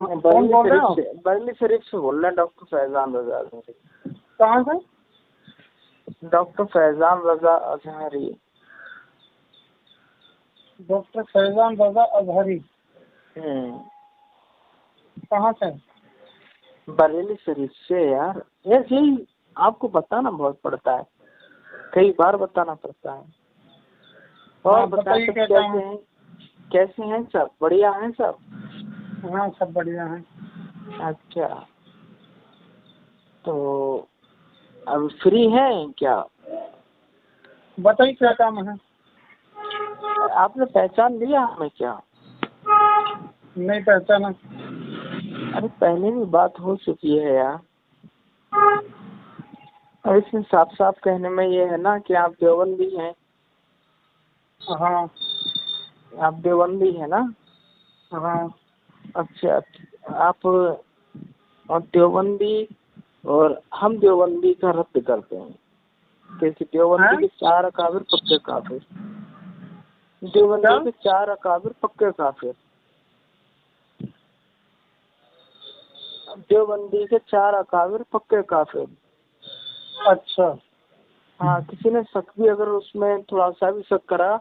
कौन बोल रहे हो? बरेली शरीफ से बोल रहे हैं, डॉक्टर फैजान रजा अजहरी। कहाँ से? डॉक्टर फैजान रजा अजहरी। डॉक्टर फैजान रजा अजहरी। कहाँ से? बरेली शरीफ से यार। यही आपको बताना बहुत पड़ता है, कई बार बताना पड़ता है। और बताइए कैसे हैं सब? बढ़िया हैं सब? हाँ सब बढ़िया हैं। अच्छा, तो अब फ्री हैं क्या? बताइए क्या काम है? आपने पहचान लिया हमें क्या? नहीं पहचाना। अरे पहले भी बात हो चुकी है यार। और इसमें साफ साफ कहने में ये है ना कि आप देवबंदी हैं। हाँ आप देवबंदी है ना? हाँ। अच्छा, आप और देवबंदी और हम देवबंदी का रद्द करते हैं, क्योंकि देवबंदी के 4 अकाबिर पक्के काफिर। देवबंदी के 4 अकाबिर पक्के काफिर। देवबंदी के 4 अकाबिर पक्के काफिर। अच्छा। हाँ, किसी ने शक भी अगर उसमें थोड़ा सा भी शक करा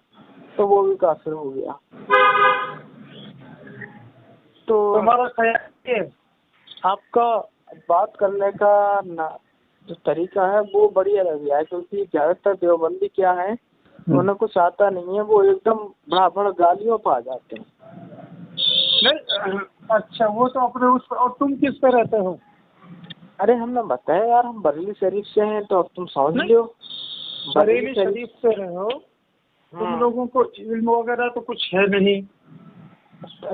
तो वो भी काफिर हो गया। तो तुम्हारा ख्याल है? आपका बात करने का जो तरीका है वो बढ़िया लग गया है, क्योंकि ज्यादातर देवबंदी क्या है, उन्हें कुछ आता नहीं है, वो एकदम बड़ा गालियों पर आ जाते हैं। नहीं अच्छा, वो तो अपने उस। और तुम किस पे रहते हो? अरे हमने बताया यार, हम बरेली शरीफ से हैं, तो अब तुम समझ लो। बरेली शरीफ से रहे हो, तुम लोगों को इल्म वगैरह तो कुछ है नहीं,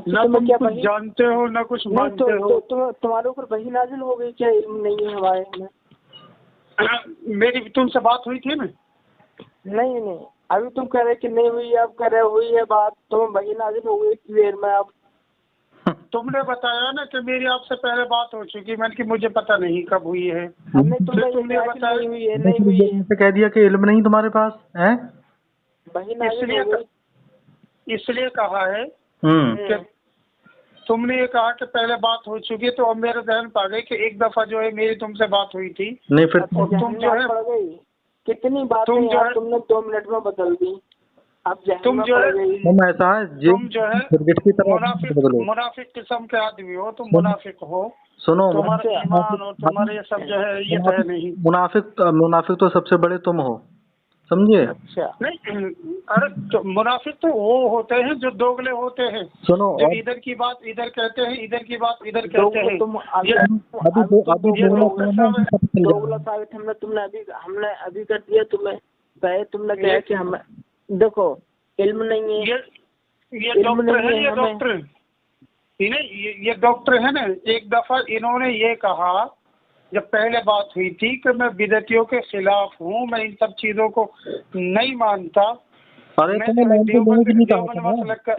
ना तुम कुछ जानते हो ना कुछ मानते हो। तुम्हारे ऊपर वही नाजिल हो गई क्या? इल्म नहीं है हमारे में? मेरी तुमसे बात हुई थी ना? नहीं, अभी तुम कह रहे कि नहीं हुई, अब कह रहे हुई है बात, तो वही नाजिल हो गई इतनी देर में। अब तुमने बताया ना कि मेरी आपसे पहले बात हो चुकी, मैंने कि मुझे पता नहीं कब हुई है। हमने तुमने बताया नहीं हुई है, कह दिया कि इल्म नहीं तुम्हारे पास है। इसलिए कहा है कि तुमने ये कहा कि पहले बात हो चुकी है, तो अब मेरे ध्यान पा गई कि एक दफा जो है मेरी तुमसे बात हुई थी। नहीं फिर तुम जो है कितनी बातें यार तुमने 2 मिनट में बदल दी। अब तुम जो है ऐसा है, तुम जो है मुनाफिक किस्म के आदमी हो, तुम मुनाफिक हो। सुनो, तुम्हारे ईमान और तुम्हारे ये सब जो है ये तो है नहीं। मुनाफिक तो सबसे बड़े तुम हो, समझे? अच्छा नहीं, अरे तो मुनाफिक तो वो होते हैं जो दोगले होते हैं। सुनो, जो इधर की बात इधर कहते हैं, इधर की बात इधर कहते हैं। हमने अभी कर दिया तुम्हें। पहले तुमने कहा कि हम देखो इल्म नहीं है। ये डॉक्टर है, ये डॉक्टर है ना। एक दफा इन्होंने ये कहा, जब पहले बात हुई थी, कि मैं बिदअतियों के खिलाफ हूँ, मैं इन सब चीजों को नहीं मानता। अरे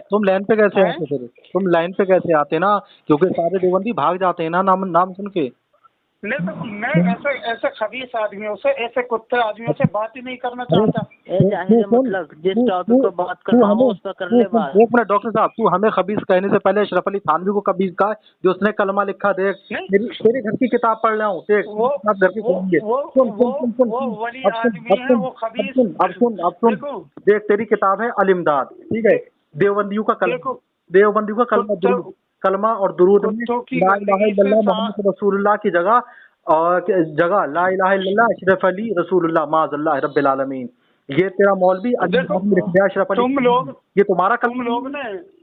तुम लाइन पे कैसे आते? फिर तुम लाइन पे कैसे आते ना? क्योंकि सारे देवबंदी भाग जाते हैं ना नाम सुन के। नहीं तो मैं ऐसे खबीस आदमियों से, ऐसे कुत्ते आदमियों से बात ही नहीं करना चाहता। मतलब जिस टॉपिक पर बात करना हो उस पर कर ले बात। एक मिनट डॉक्टर साहब, तू हमें खबीस कहने से पहले अशरफ अली थानवी को खबीस कहा, जो उसने कलमा लिखा। देख तेरे घर की किताब पढ़ रहा हूँ, देख घर की सुन, देख तेरी किताब है अल-इमदाद, ठीक है? देवबंदियों का कलमा और दुरूद में ला इलाहा इल्लल्लाह मुहम्मद रसूलुल्लाह की जगह ला इलाहा इल्लल्लाह अशरफ अली रसूलुल्लाह माज़ल्लाह रब्बिल आलमीन। ये तेरा मौलवी अशरफ अली, तुम लोग, ये तुम्हारा तुम लोग ने,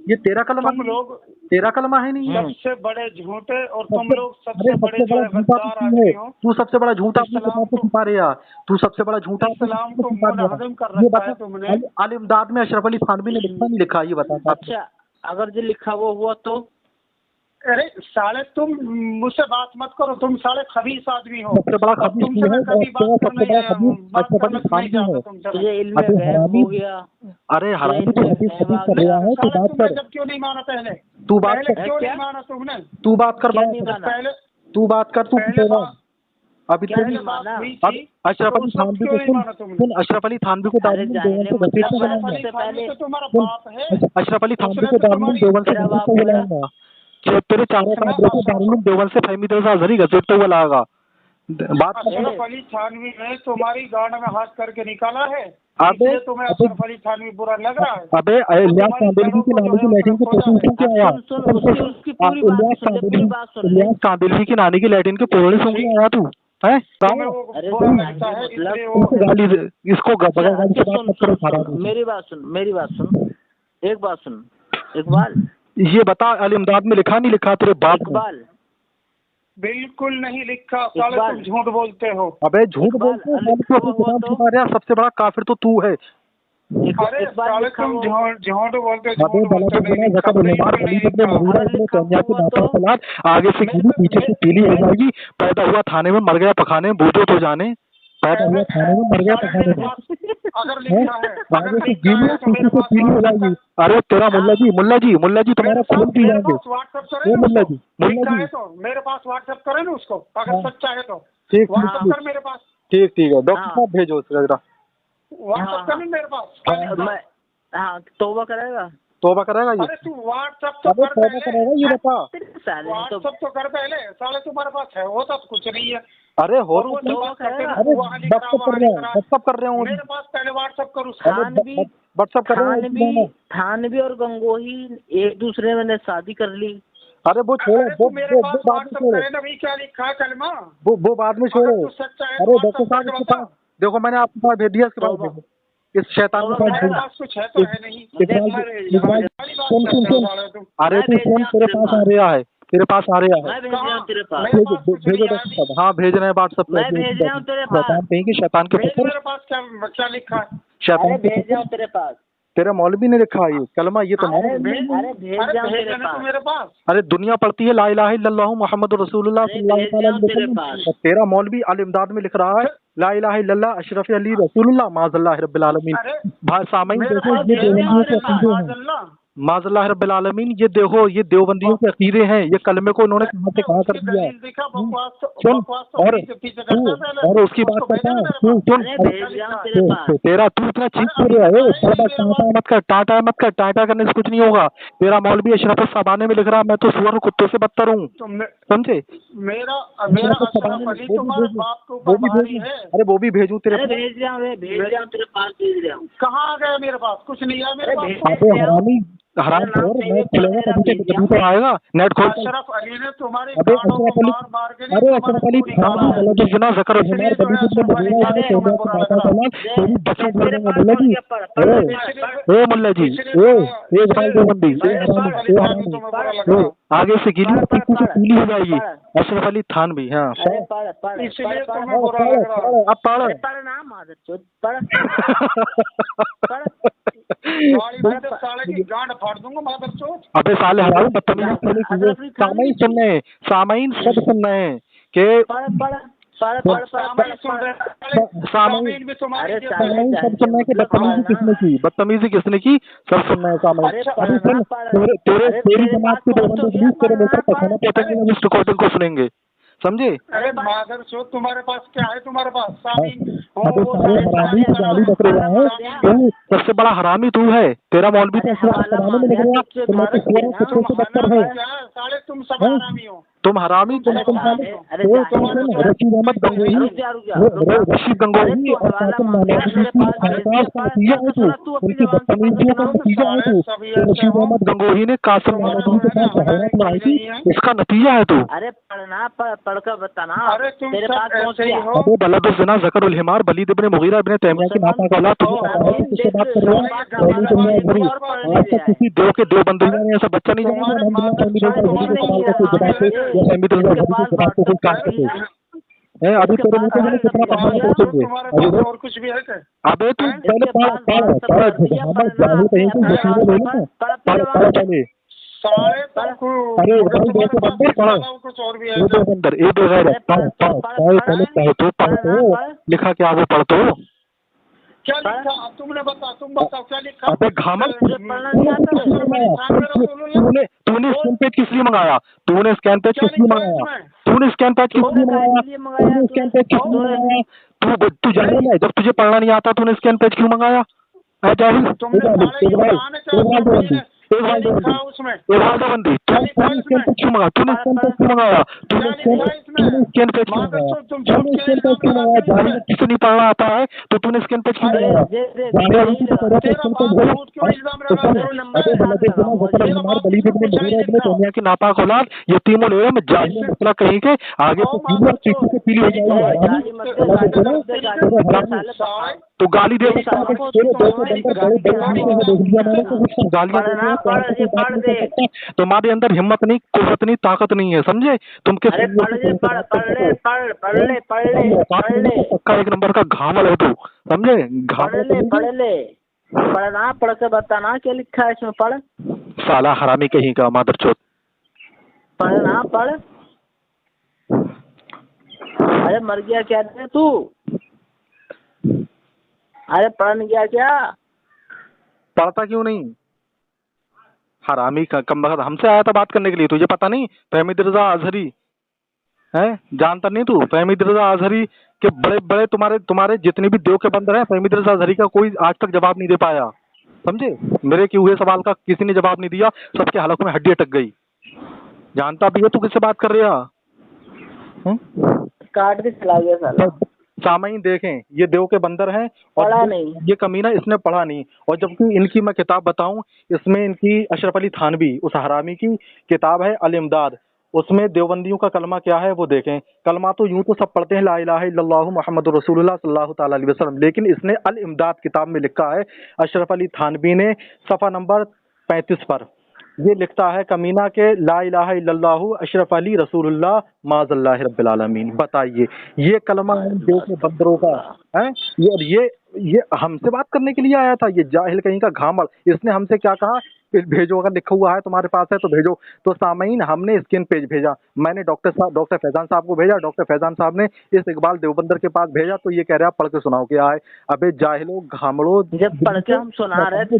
ये तेरा कलमा, तुम लोग तेरा कलमा है नहीं। सबसे बड़े झूठे और तुम लोग सबसे बड़े जो है गद्दार आदमी हो। तू सबसे बड़ा झूठा छुपा रहे यार, तू सबसे बड़ा झूठा इस्लाम को मुनहदम कर रखा है तुमने। अल-इमदाद में अशरफ अली थानवी ने लिखा नहीं लिखा, ये बता। अच्छा, अगर जो लिखा वो हुआ तो? अरे साले तुम मुझसे बात मत करो, तुम साले खबीस आदमी हो। सबसे बड़ा खबीस तुमसे मैं कभी बात करना नहीं चाहता तुमसे। ये इल्म गैब हो गया। अरे हरामी तो हदीस कर रहा है, तो बात कर। जब क्यों नहीं माना पहले? तू बात कर, क्यों नहीं माना तुमने? तू बात कर, पहले तू बात कर। तू अभी अशरफ अली थानवी को सुन, अशरफ अली थानवी को देवबंद से तुम्हारा बाप है। अशरफ अली थानवी को देवबंद से बुलाऊंगा। तेरे चारों का दारुल देवबंद से फहमी दरसा जरी घसीटते हुआ लाएगा बात। अशरफ अली थानवी ने तुम्हारी गांड में हाथ करके निकाला है, अबे तुम्हें अशरफ अली थानवी बुरा लग रहा है? अबे इलियास कांदिलवी की नानी की लैट्रिन की पोटली सुन के आया? इलियास कांदिलवी की नानी की लैट्रिन की पोटली सुन के आया तू है? गाली इसको गाली से बात मत करो। मेरी बात सुन एक बात सुन इकबाल, ये बता अल इमदाद में लिखा नहीं लिखा तेरे बाप इकबाल? बिल्कुल नहीं लिखा, साले तुम झूठ बोलते हो। अबे झूठ बोलते हो, सबसे बड़ा काफिर तो तू है। अरे साले तुम झूठ बोलते आगे से गीली पीछे से पीली हो जाएगी, पैदा हुआ थाने में मर गया पखाने में, बूझो तो जाने पैदा हुआ थाने में मर गया पखाने में, आगे से गीली पीछे से पीली हो जाएगी। अरे तेरा मुल्ला जी तुम्हारा खून पी जाएंगे। मुल्ला जी मेरे पास व्हाट्सएप करे ना उसको, अगर सच्चा है तो ठीक व्हाट्सएप कर मेरे पास। ठीक है डॉक्टर साहब भेजो उसका जरा व्हाट्सएप कर मेरे पास। हाँ तौबा करेगा ये? अरे तू व्हाट्सएप तो कर पहले, करेगा ये बता। व्हाट्सएप तो कर पहले, साले तुम्हारे पास है होता तो कुछ नहीं है। अरे हो व्हाट्सएप कर रहे हूँ मेरे पास, पहले व्हाट्सएप करूँ व्हाट्सएप कर रहे हैं। थानवी और गंगोही एक दूसरे में शादी कर ली। अरे वो छोड़ो, मेरे पास व्हाट्सएप करे ना, क्या लिखा है कलमा, वो बाद में छोड़ो। अरे डॉक्टर साहब देखो मैंने आपके पास भेज दिया, इसके बाद इस शैतान के पास कुछ है तो है नहीं। सुन अरे तू फोन तेरे पास आ रहा है, तेरे पास आ रहा है, भेजो डॉक्टर साहब। हाँ भेज रहे हैं व्हाट्सएप पे। शैतान के मेरे पास क्या लिखा है? शैतान भेज जाओ तेरे पास। तेरा मौलवी ने लिखा है ये कलमा, ये तो मेरे पास। अरे दुनिया पढ़ती है ला इलाहा इल्लल्लाहु मुहम्मदुर रसूलुल्लाह सल्लल्लाहु अलैहि वसल्लम। तेरा मौलवी अल इमदाद में लिख रहा है ला इलाहा इल्लल्लाह अशरफ अली रसूलुल्लाह माज़ल्लाह रब्बिल आलमीन। भाई सामईन देखो ये देवबंदियों के अकीदे हैं, माज़ल्लाह रब्बिल आलमीन। ये देखो ये देवबंदियों के अकीदे हैं, ये कलमे को उन्होंने कहाँ से कहाँ कर दिया। सुन और उसकी बात करता है, सुन तेरा तू इतना चीज कर रहा है, टाटा करने से कुछ नहीं होगा। तेरा मौलवी अशरफ सबाने में लिख रहा मैं तो सुअर कुत्तों से बदतर हूँ, समझे? अरे वो भी भेजूं तेरे कहाँ आ गया? मेरे पास कुछ नहीं है मेरे पास। हराम नेट खुलेगा तभी तो आएगा। नेट खोल अशरफ अली ने तुम्हारी अरे अशरफ अली जिना ज़कर मुल्ला जी आगे से गीली पीली हो जाएगी। अशरफ अली थानवी। हाँ अब पढ़ साले की गांड फाड़ दूंगा मादरचोद। अबे साले हराम बदतमीजी सामाइन सब सुन रहे हैं कि बदतमीजी किसने की, सब सुन रहे हैं सामाइन। अभी सुन तेरी जमात की तेरे मुंह पर पखाना पहुंचेंगे, इस रिकॉर्डिंग को सुनेंगे, समझे? अरे मादरचोद तुम्हारे पास क्या है? तुम्हारे पास हरामी गाली बक रहा है तू, सबसे बड़ा हरामी तू है। तेरा मौलवी तो में लग रहा है, तुम सब हरामी हो। तुम हरामी रशीद अहमद गंगोही, रशीद गंगोही और कासिम नानवी उनकी बदतमीजियों का नतीजा है तू। रशीद अहमद गंगोही ने कासिम नानवी के साथ जहारत बनाई थी, इसका नतीजा है तू। अरे पढ़ना पढ़कर बताना। अरे तुम तेरे पास पहुंच गया। अबे बलदुज़्ज़ना ज़करुल हिमार वलीद इब्न मुगीरा इब्न तैमिया की नाता का औलाद, तुझे पता है किससे बात कर रहा है? आज तक किसी दो के दो बंदूकों ने ऐसा बच्चा नहीं जाना अभी तेरे मुंह पे कितना पढ़ाना पहुंचेंगे। और कुछ भी है क्या? अबे तू पहले पहले साले अरे कुछ और भी है अंदर ए बगैर पढ़ लिखा क्या वो पढ़ तो क्या लिखा? तुमने तुम बताओ क्या लिखा? अबे घामल तूने स्कैन पेज किस लिए मंगाया? तूने स्कैन पेज किस लिए मंगाया? तू जाने में जब तुझे पढ़ना नहीं आता तूने स्कैन पेज क्यों मंगाया? एक बार लिखा उसमें एक बार बंदी तूने स्कैन पेज क्यों मंगाया? तूने स्कैन पेज क्यों मंगाया? तूने स्कैन पेज क्यों मंगाया? तूने स्कैन पेज क्यों मंगाया? जाने किसी नहीं पढ़ना आता है तो तूने स्कैन पेज क्यों मंगाया? जाने वालों को तो पढ़ा तो स्कैन पेज भेज। बली बिकने मुगीरा इब्ने तैमिया की नापाक औलाद यतीम और एम जाहिल मतलब कहीं के आगे तो पीली और पीछे से पीली हो जाएगी। तो गाली दे सकता है तेरे दो के बंदर बड़े बड़े देख लिया मैंने तो कुछ गालियां तुम्हारे अंदर हिम्मत नहीं, कुव्वत नहीं, ताकत नहीं है, समझे? तुम के पक्का एक नंबर का घावल है तू, समझे? पढ़ना, पढ़ के बताना क्या लिखा है इसमें, पढ़। साला हरामी कहीं का मादरचोद। पढ़ना, पढ़। अरे मर गया क्या तू? अरे पढ़ गया क्या? पढ़ता क्यों नहीं? हरामी का कम वक्त हमसे आया था बात करने के लिए, तुझे पता नहीं? फहमीद रजा अजहरी है, जानता नहीं तू? फहमीद रजा अजहरी के बड़े बड़े तुम्हारे जितने भी देव के बंदर हैं, फहमीद रजा अजहरी का कोई आज तक जवाब नहीं दे पाया, समझे? मेरे किए हुए सवाल का किसी ने जवाब नहीं दिया, सबके हलक में हड्डी अटक गई। जानता भी है तू किससे बात कर रहा? काट के चला गया साला। सामाइन देखें, ये देव के बंदर हैं और पढ़ा नहीं, ये कमीना इसने पढ़ा नहीं। और जबकि इनकी मैं किताब बताऊं, इसमें इनकी अशरफ अली थानवी उस हरामी की किताब है अल इमदाद, उसमें देवबंदियों का कलमा क्या है वो देखें। कलमा तो यूं तो सब पढ़ते हैं ला इलाहा इल्लल्लाहु मुहम्मदुर रसूलुल्लाह सल्लल्लाहु ताला अलैहि वसल्लम, लेकिन इसने अल इमदाद किताब में लिखा है अशरफ अली थानवी ने सफ़ा नंबर 35 पर ये लिखता है कमीना के ला इलाहा इल्लल्लाहु अशरफ अली रसूलुल्लाह माज़ल्लाहि रब्बिल आलमीन। बताइए ये कलमा है देव के बंदरों का है ये हमसे बात करने के लिए आया था, ये जाहिल कहीं का घामड़। इसने हमसे क्या कहा, भेजो, अगर लिखा हुआ है तुम्हारे पास है तो भेजो। तो सामईन हमने स्कैन पेज भेजा, मैंने डॉक्टर फैजान साहब को भेजा, डॉक्टर फैजान साहब ने इस इकबाल देवबंदर के पास भेजा, तो ये कह रहा पढ़ के सुनाओ क्या है। अबे जाहिलो घामड़ो, जब पढ़ के हम सुना रहे तू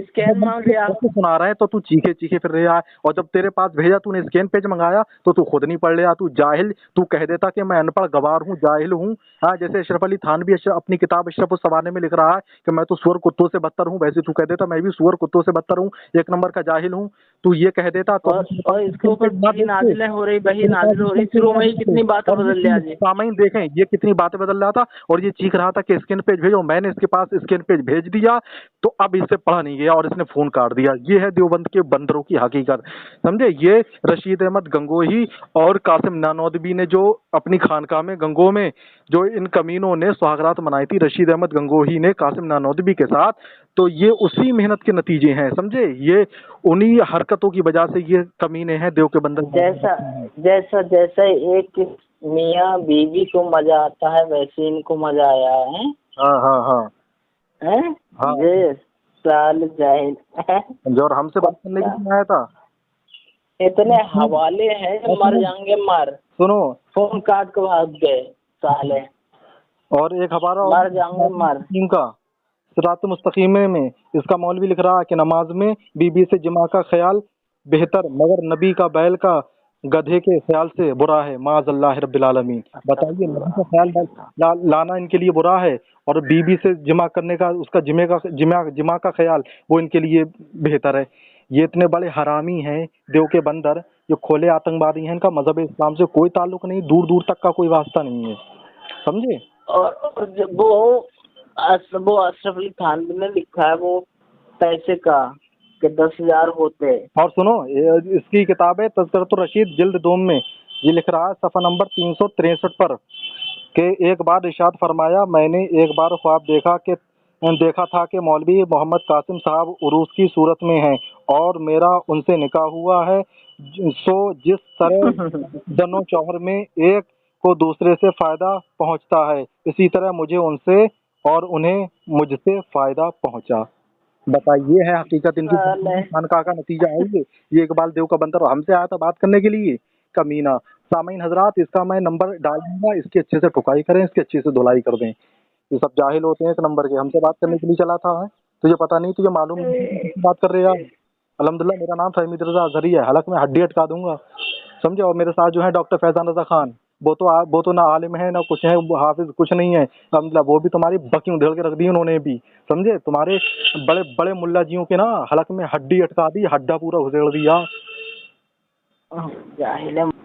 स्कैन मांग लिया, सुना रहे तो तू चीखे चीखे फिर रहा है। और जब तेरे पास भेजा तूने स्कैन पेज मंगाया तो तू खुद नहीं पढ़ लिया। तू जाहिल, तू कह देता कि मैं अनपढ़ गवार हूँ, जाहिल हूँ। हाँ, जैसे अशरफ अली थानवी अपनी किताब अशरफ उस सवाने में लिख रहा है कि मैं तो सुअर कुत्तों से बदतर हूँ, वैसे तू कह देता मैं भी सुअर कुत्तों से बदतर हूँ, एक नंबर का जाहिल हूँ। तू ये कह देता तो और इसके ऊपर बही नाजिल हो रही शुरू में ही कितनी बातें बदल लिया जी। सामईन देखें ये कितनी बातें बदल रहा था, और ये चीख रहा था कि स्कैन पेज भेजो। मैंने इसके पास स्कैन पेज भेज दिया तो अब इससे पढ़ा नहीं गया और इसने फोन काट दिया। ये है देवबंद के बंदरों की हकीकत, समझे? ये रशीद अहमद गंगोही और कासिम नानौदवी ने जो अपनी खानकाह में गंगो में जो इन कमीनों ने सुहागरात मनाई थी, रशीद अहमद गंगोही ने कासिम नानौदवी के साथ, तो ये उसी मेहनत के नतीजे हैं, समझे? ये उन्हीं हरकतों की वजह से ये कमीने हैं देव के बंदर। जैसा एक मियाँ बीवी को मजा आता है वैसे इनको मजा आया है। हाँ हाँ हाँ हैं? हाँ। ये साल जाहिल और हमसे बात करने के लिए आया था। इतने हवाले हैं मर जाएंगे मर। सुनो, फोन काट के भाग गए साले। और एक हमारा मर जाएंगे मर का सिरात मुस्तकीम में इसका मौलवी लिख रहा है कि नमाज में बीबी से जिमा का ख्याल बेहतर, मगर नबी का बैल का गधे के ख्याल से बुरा है, माज़ल्लाहि रब्बिल आलमीन। बताइए, नबी का ख्याल लाना इनके लिए बुरा है और बीबी से जिमा करने का, उसका जिमा का ख्याल वो इनके लिए बेहतर है। ये इतने बड़े हरामी हैं देव के बंदर, जो खोले आतंकवादी हैं। इनका मजहब इस्लाम से कोई ताल्लुक नहीं, दूर दूर तक का कोई वास्ता नहीं है, समझे? और वो अशरफ अली थानवी ने लिखा है वो पैसे का कि 10,000 होते। और सुनो, इसकी किताब है तज़किरतुर रशीद जिल्द 2 में ये लिख रहा है सफ़ा नंबर 363 पर कि एक बार इरशाद फरमाया, मैंने एक बार ख्वाब देखा था कि मौलवी मोहम्मद कासिम साहब उरूस की सूरत में हैं और मेरा उनसे निकाह हुआ है। सो जिस तरह दोनों चौहर में एक को दूसरे से फ़ायदा पहुंचता है, इसी तरह मुझे उनसे और उन्हें मुझसे फ़ायदा पहुंचा। बताइए, है हकीकत इनकी खानकाह का नतीजा है ये इकबाल देव का बंदर हमसे आया था बात करने के लिए, कमीना। सामीन हजरात, इसका मैं नंबर डाल दूंगा, इसकी अच्छे से ठुकाई करें, इसकी अच्छे से धुलाई कर दें। ये सब जाहिल होते हैं, इस नंबर के हमसे बात करने के लिए चला था। तुझे पता नहीं, तुझे मालूम नहीं बात कर रहे यार। अल्हम्दुलिल्लाह मेरा नाम फहमीद रजा अजहरी है, हलक में हड्डी अटका दूंगा, समझे? और मेरे साथ जो है डॉक्टर फैजान रजा खान, वो तो ना आलिम है ना कुछ है, वो हाफिज कुछ नहीं है। मतलब वो भी तुम्हारी बकी उधेड़ के रख दी उन्होंने भी, समझे। तुम्हारे बड़े बड़े मुल्ला जियों के ना हलक में हड्डी अटका दी, हड्डा पूरा उधेड़ दिया। जाहिल है।